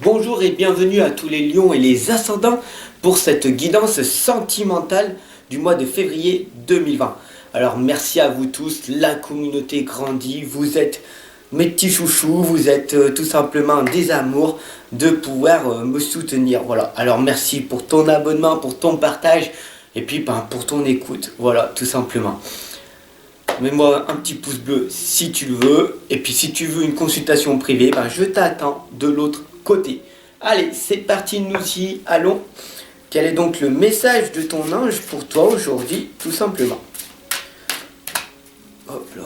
Bonjour et bienvenue à tous les lions et les ascendants pour cette guidance sentimentale du mois de février 2020. Alors merci à vous tous, la communauté grandit, vous êtes mes petits chouchous, vous êtes tout simplement des amours de pouvoir me soutenir. Voilà, alors merci pour ton abonnement, pour ton partage et puis pour ton écoute. Voilà, tout simplement. Mets-moi un petit pouce bleu si tu le veux. Et puis si tu veux une consultation privée, je t'attends de l'autre côté. Allez, c'est parti, nous y allons. Quel est donc le message de ton ange pour toi aujourd'hui, tout simplement? Hop là.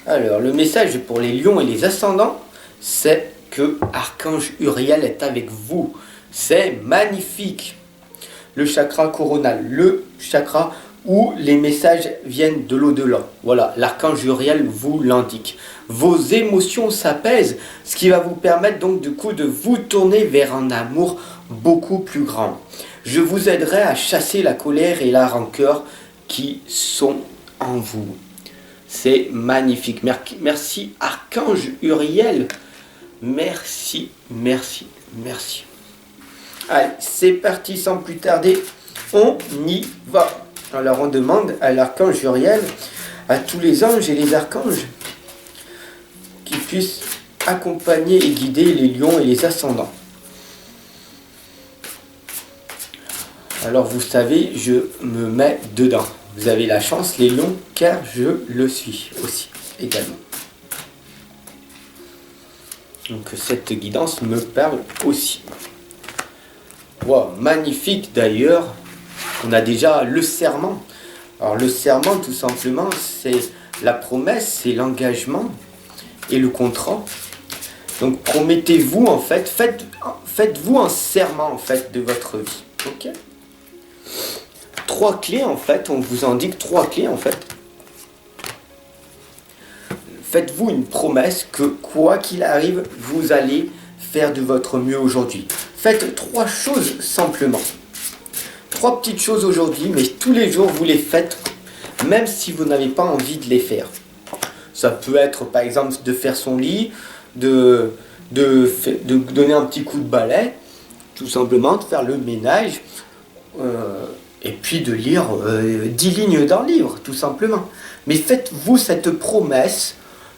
Alors, le message pour les lions et les ascendants, c'est que Archange Uriel est avec vous. C'est magnifique. Le chakra coronal, le chakra où les messages viennent de l'au-delà. Voilà, l'archange Uriel vous l'indique. Vos émotions s'apaisent, ce qui va vous permettre donc du coup de vous tourner vers un amour beaucoup plus grand. Je vous aiderai à chasser la colère et la rancœur qui sont en vous. C'est magnifique. Merci archange Uriel. Merci, merci, merci. Allez, c'est parti sans plus tarder, on y va. Alors on demande à l'archange Uriel, à tous les anges et les archanges, qui puissent accompagner et guider les lions et les ascendants. Alors vous savez, je me mets dedans. Vous avez la chance les lions, car je le suis aussi, également. Donc cette guidance me parle aussi. Wow, magnifique d'ailleurs. On a déjà le serment. Alors le serment, tout simplement, c'est la promesse, c'est l'engagement et le contrat. Donc promettez-vous en fait, faites-vous un serment en fait de votre vie. Ok. 3 clés en fait, on vous indique 3 clés en fait. Faites-vous une promesse que quoi qu'il arrive, vous allez faire de votre mieux aujourd'hui. Faites 3 choses simplement. 3 petites choses aujourd'hui, mais tous les jours vous les faites, même si vous n'avez pas envie de les faire. Ça peut être par exemple de faire son lit, de donner un petit coup de balai, tout simplement de faire le ménage, et puis de lire 10 lignes d'un livre, tout simplement. Mais faites-vous cette promesse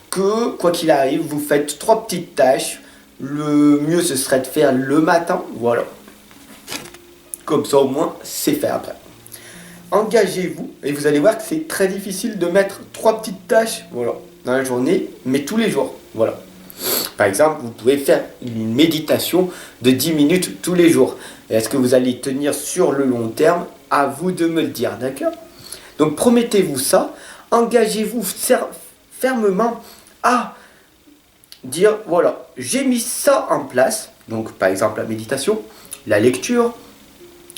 que quoi qu'il arrive, vous faites 3 petites tâches. Le mieux ce serait de faire le matin, voilà. Comme ça au moins c'est fait après. Engagez-vous et vous allez voir que c'est très difficile de mettre 3 petites tâches, voilà, dans la journée, mais tous les jours, voilà. Par exemple, vous pouvez faire une méditation de 10 minutes tous les jours. Et est-ce que vous allez tenir sur le long terme? À vous de me le dire, d'accord? Donc promettez-vous ça, engagez-vous fermement à dire, voilà, j'ai mis ça en place. Donc par exemple la méditation, la lecture,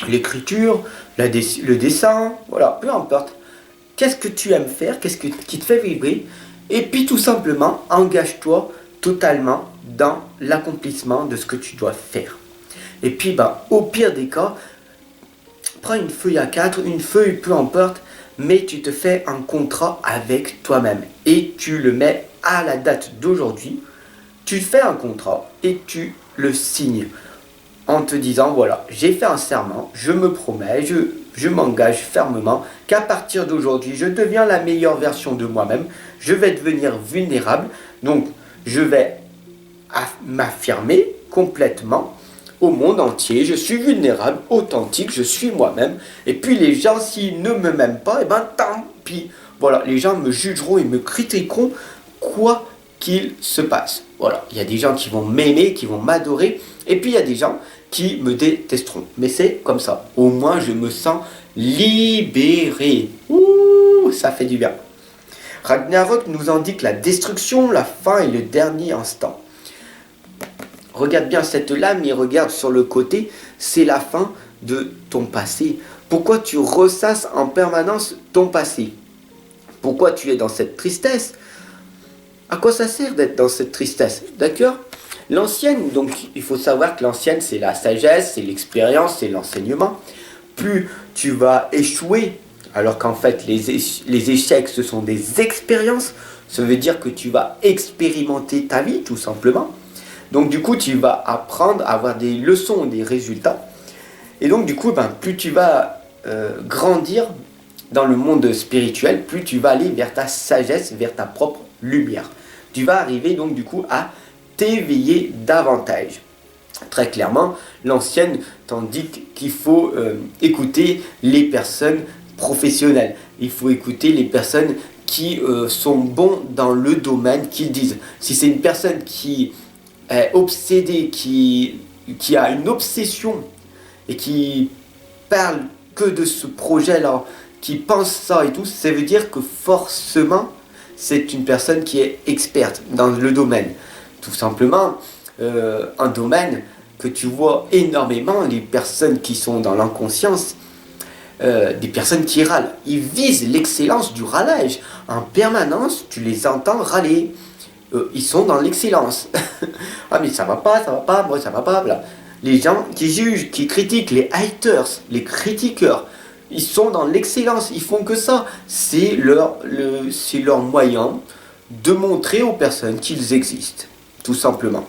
l'écriture, le dessin, voilà, peu importe. Qu'est-ce que tu aimes faire, qu'est-ce qui te fait vibrer? Et puis tout simplement, engage-toi totalement dans l'accomplissement de ce que tu dois faire. Et puis au pire des cas, prends une feuille A4, une feuille, peu importe, mais tu te fais un contrat avec toi-même. Et tu le mets à la date d'aujourd'hui. Tu fais un contrat et tu le signes en te disant, voilà, j'ai fait un serment, je me promets, je m'engage fermement qu'à partir d'aujourd'hui, je deviens la meilleure version de moi-même, je vais devenir vulnérable, donc je vais m'affirmer complètement au monde entier, je suis vulnérable, authentique, je suis moi-même, et puis les gens, s'ils ne me m'aiment pas, tant pis, voilà, les gens me jugeront et me critiqueront quoi qu'il se passe. Voilà, il y a des gens qui vont m'aimer, qui vont m'adorer, et puis il y a des gens qui me détesteront. Mais c'est comme ça. Au moins, je me sens libéré. Ouh, ça fait du bien. Ragnarok nous indique la destruction, la fin et le dernier instant. Regarde bien cette lame et regarde sur le côté, c'est la fin de ton passé. Pourquoi tu ressasses en permanence ton passé? Pourquoi tu es dans cette tristesse? À quoi ça sert d'être dans cette tristesse? D'accord? L'ancienne, donc il faut savoir que l'ancienne c'est la sagesse, c'est l'expérience, c'est l'enseignement. Plus tu vas échouer, alors qu'en fait les échecs ce sont des expériences, Ça veut dire que tu vas expérimenter ta vie, tout simplement. Donc du coup, tu vas apprendre à avoir des leçons, des résultats. Et donc du coup, plus tu vas grandir dans le monde spirituel, plus tu vas aller vers ta sagesse, vers ta propre lumière. Tu vas arriver donc du coup à t'éveiller davantage. Très clairement, l'ancienne t'indique qu'il faut écouter les personnes professionnelles. Il faut écouter les personnes qui sont bons dans le domaine qu'ils disent. Si c'est une personne qui est obsédée, qui a une obsession et qui parle que de ce projet-là, qui pense ça et tout, ça veut dire que forcément, c'est une personne qui est experte dans le domaine. Tout simplement, un domaine que tu vois énormément, les personnes qui sont dans l'inconscience, des personnes qui râlent. Ils visent l'excellence du râlage. En permanence, tu les entends râler. Ils sont dans l'excellence. Ah mais ça va pas, moi ça va pas. Bla. Les gens qui jugent, qui critiquent, les haters, les critiqueurs, ils sont dans l'excellence. Ils font que ça. C'est leur moyen de montrer aux personnes qu'ils existent. Tout simplement.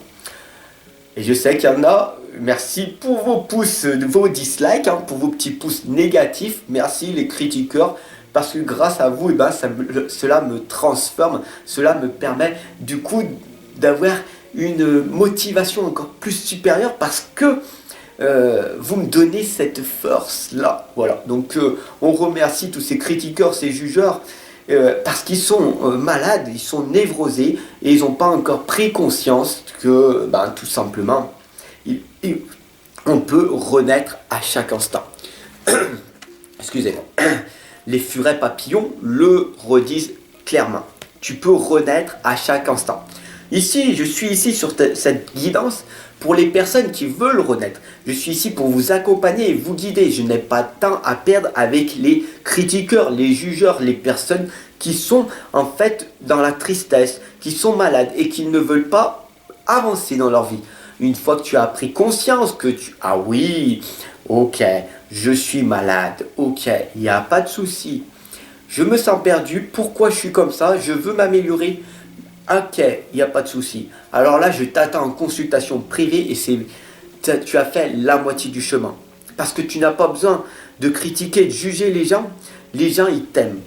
Et je sais qu'il y en a, merci pour vos pouces, vos dislikes, pour vos petits pouces négatifs. Merci les critiqueurs, parce que grâce à vous, cela me transforme, cela me permet du coup d'avoir une motivation encore plus supérieure parce que vous me donnez cette force-là. Voilà, donc on remercie tous ces critiqueurs, ces jugeurs, parce qu'ils sont malades, ils sont névrosés et ils n'ont pas encore pris conscience que tout simplement on peut renaître à chaque instant. Excusez-moi. Les furets papillons le redisent clairement. Tu peux renaître à chaque instant. Ici, je suis ici sur cette guidance pour les personnes qui veulent renaître. Je suis ici pour vous accompagner et vous guider. Je n'ai pas de temps à perdre avec les critiqueurs, les jugeurs, les personnes qui sont en fait dans la tristesse, qui sont malades et qui ne veulent pas avancer dans leur vie. Une fois que tu as pris conscience que ah oui, ok, je suis malade, ok, il n'y a pas de souci. Je me sens perdu, pourquoi je suis comme ça, je veux m'améliorer. Ok, il n'y a pas de souci. Alors là, je t'attends en consultation privée et tu as fait la moitié du chemin. Parce que tu n'as pas besoin de critiquer, de juger les gens. Les gens, ils t'aiment.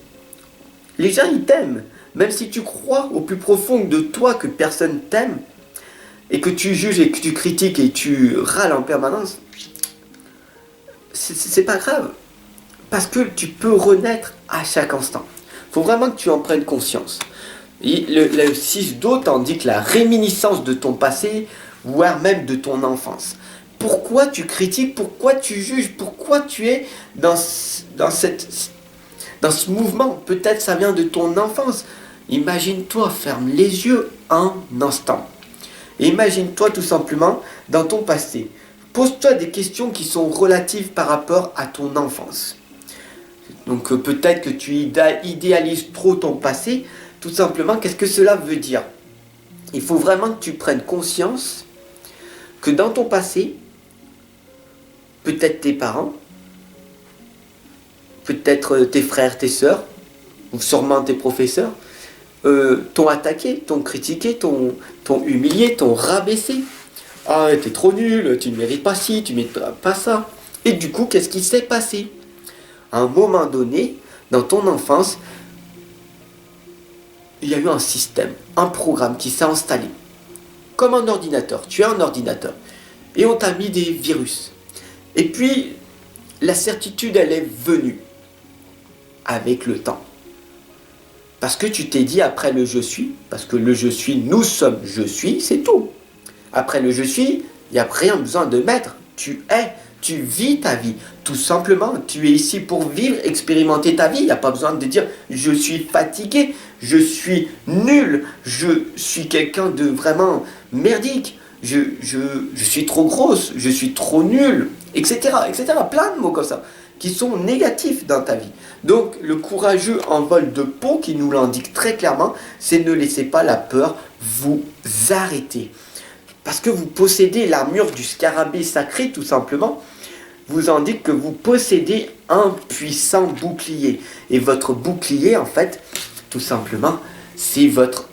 Les gens, ils t'aiment. Même si tu crois au plus profond de toi que personne t'aime, et que tu juges et que tu critiques et tu râles en permanence, c'est pas grave. Parce que tu peux renaître à chaque instant. Il faut vraiment que tu en prennes conscience. Et le 6 d'eau t'indique la réminiscence de ton passé, voire même de ton enfance. Pourquoi tu critiques, pourquoi tu juges, pourquoi tu es dans ce mouvement? Peut-être ça vient de ton enfance. Imagine-toi, ferme les yeux un instant. Imagine-toi tout simplement dans ton passé. Pose-toi des questions qui sont relatives par rapport à ton enfance. Donc peut-être que tu idéalises trop ton passé. Tout simplement, qu'est-ce que cela veut dire? Il faut vraiment que tu prennes conscience que dans ton passé, peut-être tes parents, peut-être tes frères, tes sœurs, ou sûrement tes professeurs, t'ont attaqué, t'ont critiqué, t'ont humilié, t'ont rabaissé. Ah, t'es trop nul, tu ne mérites pas ci, tu ne mérites pas ça. Et du coup, qu'est-ce qui s'est passé? À un moment donné, dans ton enfance, il y a eu un système, un programme qui s'est installé. Comme un ordinateur, tu es un ordinateur. Et on t'a mis des virus. Et puis, la certitude, elle est venue avec le temps. Parce que tu t'es dit après le je suis, parce que le je suis, nous sommes je suis, c'est tout. Après le je suis, il n'y a rien besoin de mettre. Tu es, tu vis ta vie. Tout simplement, tu es ici pour vivre, expérimenter ta vie. Il n'y a pas besoin de dire je suis fatigué, je suis nul, je suis quelqu'un de vraiment merdique, je suis trop grosse, je suis trop nul, etc., etc. Plein de mots comme ça qui sont négatifs dans ta vie. Donc le courageux en vol de peau qui nous l'indique très clairement, c'est ne laissez pas la peur vous arrêter. Parce que vous possédez l'armure du scarabée sacré tout simplement, vous indique que vous possédez un puissant bouclier. Et votre bouclier en fait, tout simplement, c'est votre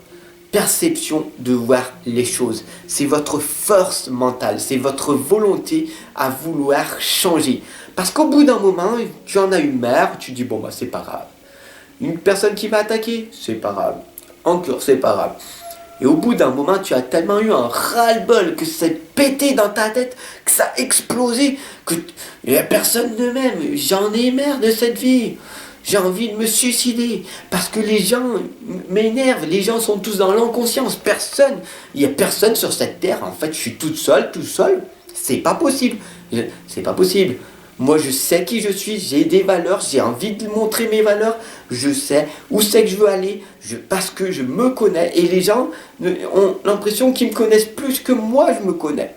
perception de voir les choses. C'est votre force mentale, c'est votre volonté à vouloir changer. Parce qu'au bout d'un moment, tu en as eu marre, tu dis bon bah c'est pas grave. Une personne qui va attaquer, c'est pas grave. Encore, c'est pas grave. Et au bout d'un moment, tu as tellement eu un ras-le-bol que c'est pété dans ta tête, que ça a explosé, que personne ne m'aime. J'en ai marre de cette vie. J'ai envie de me suicider parce que les gens m'énervent, les gens sont tous dans l'inconscience, il n'y a personne sur cette terre, en fait je suis tout seul, c'est pas possible, c'est pas possible. Moi je sais qui je suis, j'ai des valeurs, j'ai envie de montrer mes valeurs, je sais où c'est que je veux aller, parce que je me connais et les gens ont l'impression qu'ils me connaissent plus que moi je me connais.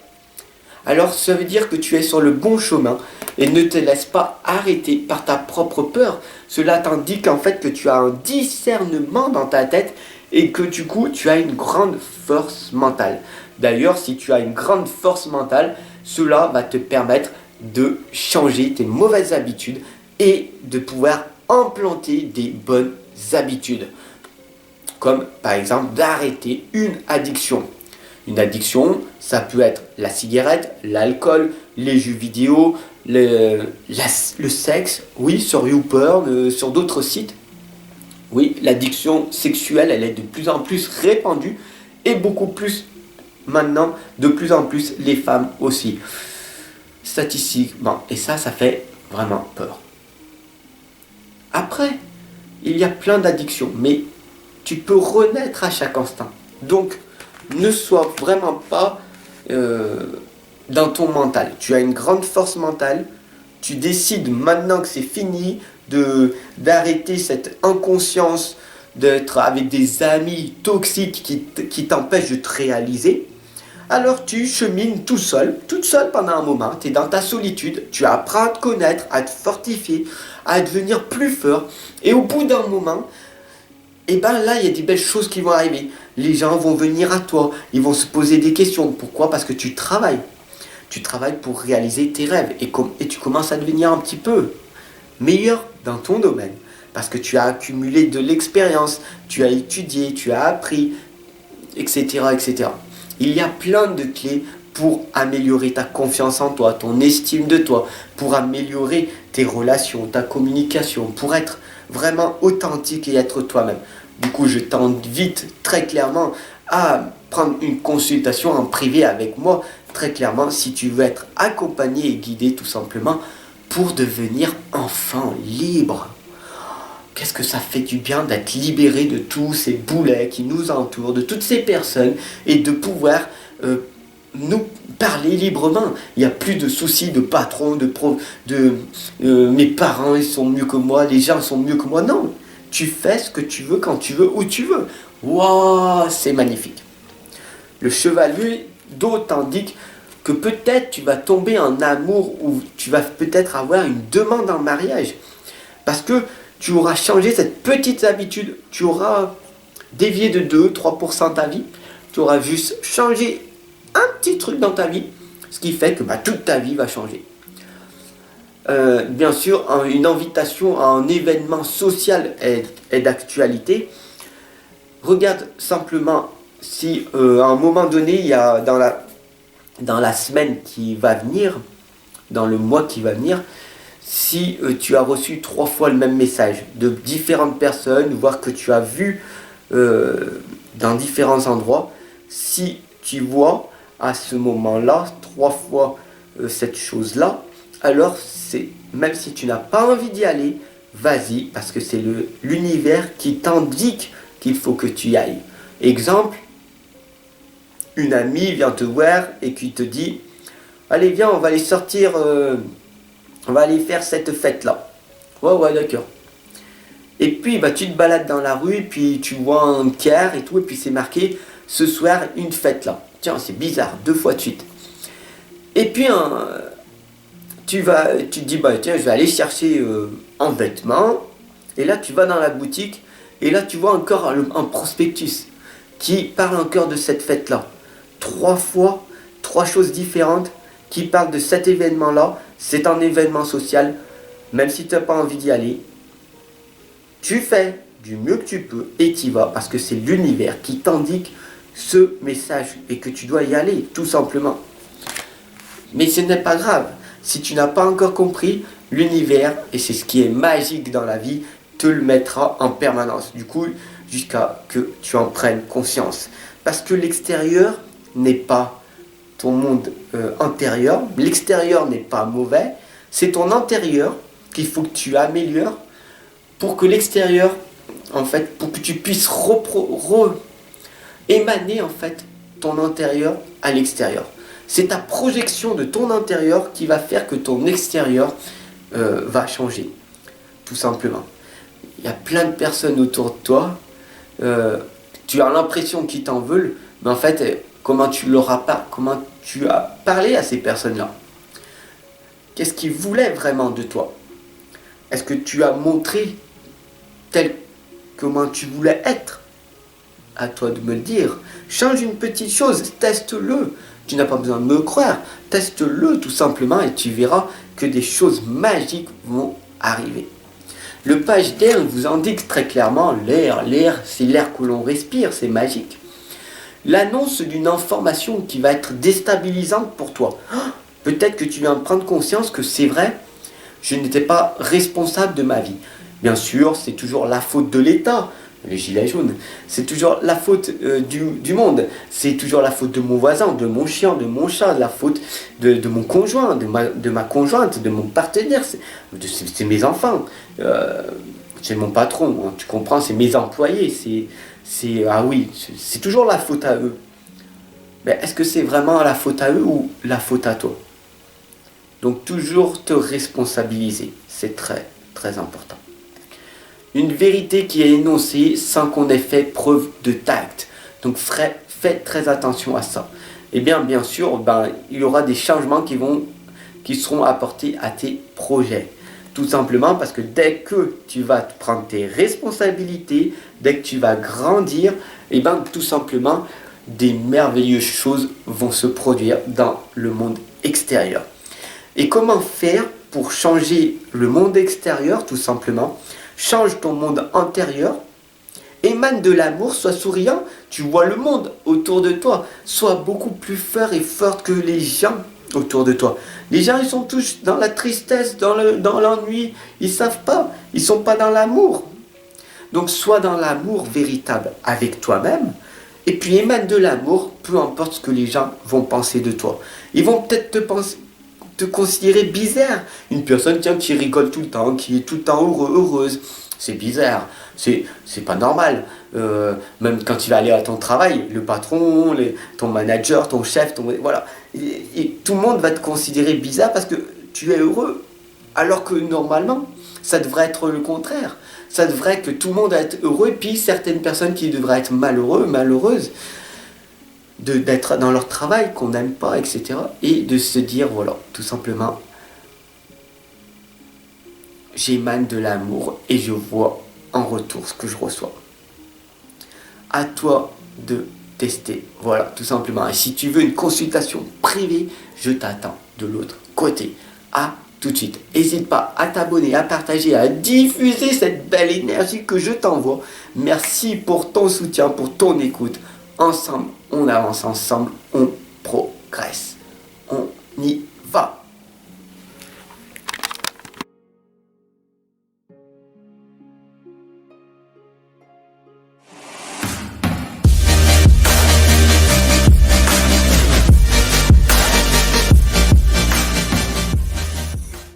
Alors ça veut dire que tu es sur le bon chemin et ne te laisse pas arrêter par ta propre peur. Cela t'indique en fait que tu as un discernement dans ta tête et que du coup tu as une grande force mentale. D'ailleurs, si tu as une grande force mentale, cela va te permettre de changer tes mauvaises habitudes et de pouvoir implanter des bonnes habitudes. Comme par exemple d'arrêter une addiction. Une addiction, ça peut être la cigarette, l'alcool, les jeux vidéo, le sexe, oui, sur YouPorn, sur d'autres sites. Oui, l'addiction sexuelle, elle est de plus en plus répandue et beaucoup plus maintenant, de plus en plus les femmes aussi. Statistiquement, et ça fait vraiment peur. Après, il y a plein d'addictions, mais tu peux renaître à chaque instant. Donc, ne sois vraiment pas dans ton mental. Tu as une grande force mentale. Tu décides maintenant que c'est fini d'arrêter cette inconscience, d'être avec des amis toxiques qui t'empêchent de te réaliser. Alors tu chemines toute seule pendant un moment. Tu es dans ta solitude. Tu apprends à te connaître, à te fortifier, à devenir plus fort. Et au bout d'un moment, et bien là, il y a des belles choses qui vont arriver. Les gens vont venir à toi, ils vont se poser des questions. Pourquoi ? Parce que tu travailles. Tu travailles pour réaliser tes rêves. Et tu commences à devenir un petit peu meilleur dans ton domaine. Parce que tu as accumulé de l'expérience, tu as étudié, tu as appris, etc., etc. Il y a plein de clés pour améliorer ta confiance en toi, ton estime de toi, pour améliorer tes relations, ta communication, pour être vraiment authentique et être toi-même. Du coup, je t'invite très clairement à prendre une consultation en privé avec moi, très clairement, si tu veux être accompagné et guidé tout simplement pour devenir enfin libre. Qu'est-ce que ça fait du bien d'être libéré de tous ces boulets qui nous entourent, de toutes ces personnes et de pouvoir nous parler librement. Il n'y a plus de soucis de patron, mes parents ils sont mieux que moi, les gens sont mieux que moi. Non, tu fais ce que tu veux, quand tu veux, où tu veux. Waouh, c'est magnifique. Le chevalier d'eau t'indique que peut-être tu vas tomber en amour ou tu vas peut-être avoir une demande en mariage. Parce que tu auras changé cette petite habitude, tu auras dévié de 2-3% ta vie, tu auras juste changé un petit truc dans ta vie, ce qui fait que toute ta vie va changer. Bien sûr, une invitation à un événement social est d'actualité. Regarde simplement si à un moment donné, il y a dans la semaine qui va venir, dans le mois qui va venir, si tu as reçu 3 fois le même message de différentes personnes, voire que tu as vu dans différents endroits, si tu vois à ce moment-là 3 fois cette chose-là, alors même si tu n'as pas envie d'y aller, vas-y, parce que c'est l'univers qui t'indique qu'il faut que tu y ailles. Exemple, une amie vient te voir et qui te dit « Allez, viens, on va aller sortir, on va aller faire cette fête-là. » Ouais, d'accord. Et puis, tu te balades dans la rue, puis tu vois un car et tout, et puis c'est marqué « Ce soir, une fête là. » Tiens, c'est bizarre, 2 fois de suite. Et puis, tu te dis, tiens, je vais aller chercher un vêtement. Et là, tu vas dans la boutique, et là, tu vois encore un prospectus qui parle encore de cette fête-là. 3 fois, 3 choses différentes qui parlent de cet événement-là. C'est un événement social, même si tu n'as pas envie d'y aller. Tu fais, du mieux que tu peux et tu y vas parce que c'est l'univers qui t'indique ce message et que tu dois y aller, tout simplement. Mais ce n'est pas grave. Si tu n'as pas encore compris, l'univers, et c'est ce qui est magique dans la vie, te le mettra en permanence. Du coup, jusqu'à que tu en prennes conscience. Parce que l'extérieur n'est pas ton monde intérieur. L'extérieur n'est pas mauvais. C'est ton intérieur qu'il faut que tu améliores pour que l'extérieur, en fait, pour que tu puisses émaner en fait ton intérieur à l'extérieur. C'est ta projection de ton intérieur qui va faire que ton extérieur va changer, tout simplement. Il y a plein de personnes autour de toi, tu as l'impression qu'ils t'en veulent, mais en fait, comment tu as parlé à ces personnes-là? Qu'est-ce qu'ils voulaient vraiment de toi? Est-ce que tu as montré comment tu voulais être? À toi de me le dire. Change une petite chose, teste-le. Tu n'as pas besoin de me croire. Teste-le tout simplement et tu verras que des choses magiques vont arriver. Le page d'air vous indique très clairement l'air, c'est l'air que l'on respire, c'est magique. L'annonce d'une information qui va être déstabilisante pour toi. Peut-être que tu viens de prendre conscience que c'est vrai, je n'étais pas responsable de ma vie. Bien sûr, c'est toujours la faute de l'État, les gilets jaunes. C'est toujours la faute du monde. C'est toujours la faute de mon voisin, de mon chien, de mon chat, la faute de mon conjoint, de ma conjointe, de mon partenaire. C'est mes enfants. C'est mon patron, hein, tu comprends, c'est mes employés. Ah oui, c'est toujours la faute à eux. Mais est-ce que c'est vraiment la faute à eux ou la faute à toi? Donc toujours te responsabiliser, c'est très très important. Une vérité qui est énoncée sans qu'on ait fait preuve de tact. Donc faites très attention à ça. Et bien sûr, il y aura des changements qui seront apportés à tes projets. Tout simplement parce que dès que tu vas prendre tes responsabilités, dès que tu vas grandir, et tout simplement, des merveilleuses choses vont se produire dans le monde extérieur. Et comment faire pour changer le monde extérieur, tout simplement? Change ton monde intérieur, émane de l'amour, sois souriant, tu vois le monde autour de toi, sois beaucoup plus fort et forte que les gens autour de toi. Les gens, ils sont tous dans la tristesse, dans l'ennui, ils savent pas, ils sont pas dans l'amour. Donc sois dans l'amour véritable avec toi-même, et puis émane de l'amour, peu importe ce que les gens vont penser de toi. Ils vont peut-être te considérer bizarre. Une personne qui rigole tout le temps, qui est tout le temps heureuse. C'est bizarre, c'est pas normal. Même quand tu vas aller à ton travail, le patron, ton manager, ton chef, voilà. Et tout le monde va te considérer bizarre parce que tu es heureux. Alors que normalement, ça devrait être le contraire. Ça devrait que tout le monde être heureux et puis certaines personnes qui devraient être malheureuses, d'être dans leur travail qu'on n'aime pas, etc. Et de se dire, voilà, tout simplement, j'émane de l'amour et je vois en retour ce que je reçois. À toi de tester, voilà, tout simplement. Et si tu veux une consultation privée, je t'attends de l'autre côté. À tout de suite. N'hésite pas à t'abonner, à partager, à diffuser cette belle énergie que je t'envoie. Merci pour ton soutien, pour ton écoute. Ensemble, on avance, ensemble, on progresse. On y